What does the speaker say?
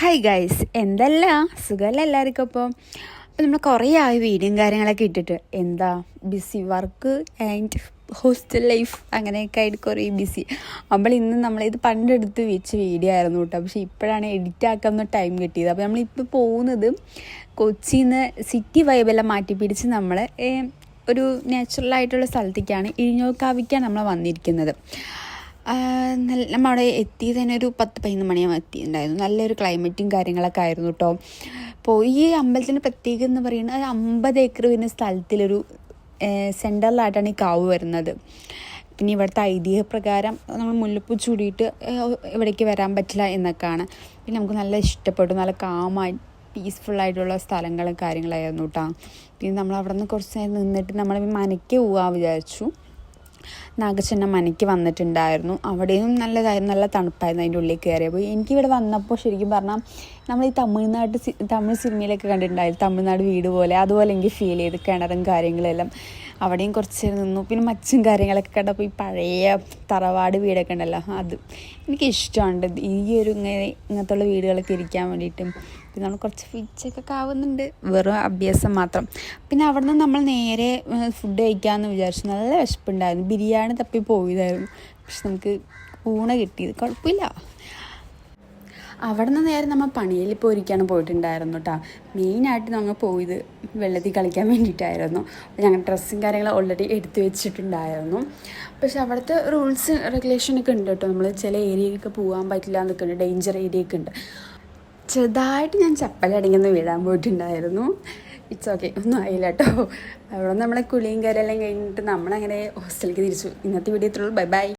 Hi guys, എന്തല്ല സുഖമല്ല എല്ലാവർക്കും. അപ്പോൾ നമ്മൾ കുറേ ആയി വീഡിയോയും കാര്യങ്ങളൊക്കെ ഇട്ടിട്ട് എന്താ busy work and hostel life അങ്ങനെയൊക്കെ ആയിട്ട് കുറേ ബിസി. അപ്പോൾ ഇന്ന് നമ്മളിത് പണ്ടെടുത്ത് വെച്ച വീഡിയോ ആയിരുന്നു കേട്ടോ. പക്ഷേ ഇപ്പോഴാണ് എഡിറ്റ് ആക്കാൻ ടൈം കിട്ടിയത്. അപ്പോൾ നമ്മളിപ്പോൾ പോകുന്നത് കൊച്ചിയിൽ നിന്ന് സിറ്റി വൈബെല്ലാം മാറ്റി പിടിച്ച് നമ്മൾ ഒരു നാച്ചുറലായിട്ടുള്ള സ്ഥലത്തേക്കാണ്, ഇഴിഞ്ഞോക്കാവിക്കാണ് നമ്മൾ വന്നിരിക്കുന്നത്. നമ്മൾ അവിടെ എത്തിയത് തന്നെ ഒരു 10-11 മണിയാകുമ്പോൾ എത്തിയിട്ടുണ്ടായിരുന്നു. നല്ലൊരു ക്ലൈമറ്റും കാര്യങ്ങളൊക്കെ ആയിരുന്നു കേട്ടോ. അപ്പോൾ ഈ അമ്പലത്തിൻ്റെ പ്രത്യേകത എന്ന് പറയുന്നത് 50 ഏക്കർ വരുന്ന സ്ഥലത്തിലൊരു സെൻറ്ററിലായിട്ടാണ് ഈ കാവ് വരുന്നത്. പിന്നെ ഇവിടുത്തെ ഐതിഹ്യപ്രകാരം നമ്മൾ മുല്ലപ്പൂ ചൂടിയിട്ട് ഇവിടേക്ക് വരാൻ പറ്റില്ല എന്നൊക്കെയാണ്. പിന്നെ നമുക്ക് നല്ല ഇഷ്ടപ്പെട്ടു, നല്ല കാമായി പീസ്ഫുള്ളായിട്ടുള്ള സ്ഥലങ്ങളും കാര്യങ്ങളായിരുന്നു കേട്ടോ. പിന്നെ നമ്മൾ അവിടെ നിന്ന് കുറച്ച് നേരം നിന്നിട്ട് നമ്മൾ മനയ്ക്ക് പോകാൻ വിചാരിച്ചു. നാഗച്ചെന്ന മനയ്ക്ക് വന്നിട്ടുണ്ടായിരുന്നു. അവിടെയും നല്ലതായിരുന്നു, നല്ല തണുപ്പായിരുന്നു അതിൻ്റെ ഉള്ളിൽ കയറിയപ്പോൾ. എനിക്കിവിടെ വന്നപ്പോൾ ശരിക്കും പറഞ്ഞാൽ നമ്മൾ ഈ തമിഴ് സിനിമയിലൊക്കെ കണ്ടിട്ടുണ്ടായിരുന്നു, തമിഴ്നാട് വീട് പോലെ, അതുപോലെ എനിക്ക് ഫീൽ ചെയ്ത് കിണറും കാര്യങ്ങളെല്ലാം. അവിടെയും കുറച്ച് നേരം നിന്നു. പിന്നെ മച്ചും കാര്യങ്ങളൊക്കെ കണ്ടപ്പോൾ ഈ പഴയ തറവാട് വീടൊക്കെ ഉണ്ടല്ലോ, അത് എനിക്കിഷ്ടമുണ്ട്. ഈ ഒരു ഇങ്ങനത്തുള്ള വീടുകളൊക്കെ ഇരിക്കാൻ വേണ്ടിയിട്ടും. പിന്നെ നമ്മൾ കുറച്ച് ഫിച്ചൊക്കെ ആവുന്നുണ്ട്, വെറും അഭ്യാസം മാത്രം. പിന്നെ അവിടെ നിന്ന് നമ്മൾ നേരെ ഫുഡ് കഴിക്കാമെന്ന് വിചാരിച്ചു. നല്ല വിശപ്പുണ്ടായിരുന്നു, ബിരിയാണി തപ്പി പോയതായിരുന്നു. പക്ഷെ നമുക്ക് ഊണ കിട്ടിയത് കുഴപ്പമില്ല. അവിടെ നിന്ന് നേരെ നമ്മൾ പണിയിൽ പോയിരിക്കാണ് പോയിട്ടുണ്ടായിരുന്നു കേട്ടോ. മെയിനായിട്ട് നമ്മൾ പോയത് വെള്ളത്തിൽ കളിക്കാൻ വേണ്ടിയിട്ടായിരുന്നു. ഞങ്ങൾ ഡ്രസ്സും കാര്യങ്ങളും ഓൾറെഡി എടുത്തു വെച്ചിട്ടുണ്ടായിരുന്നു. പക്ഷെ അവിടുത്തെ റൂൾസ് റെഗുലേഷനൊക്കെ ഉണ്ട് കേട്ടോ. നമ്മൾ ചില ഏരിയയിലൊക്കെ പോകാൻ പറ്റില്ല എന്നൊക്കെ ഉണ്ട്, ഡേഞ്ചർ ഏരിയയൊക്കെ ഉണ്ട്. ചെറുതായിട്ട് ഞാൻ ചപ്പലടങ്ങിന്ന് വീഴാൻ പോയിട്ടുണ്ടായിരുന്നു. ഇറ്റ്സ് ഓക്കെ, ഒന്നും ആയില്ല കേട്ടോ. അവിടെ നമ്മളെ കുളിയും കാര്യമെല്ലാം കഴിഞ്ഞിട്ട് നമ്മളങ്ങനെ ഹോസ്റ്റലിലേക്ക് തിരിച്ചു. ഇന്നത്തെ വീഡിയോ ഇത്രയുള്ളൂ. Bye by.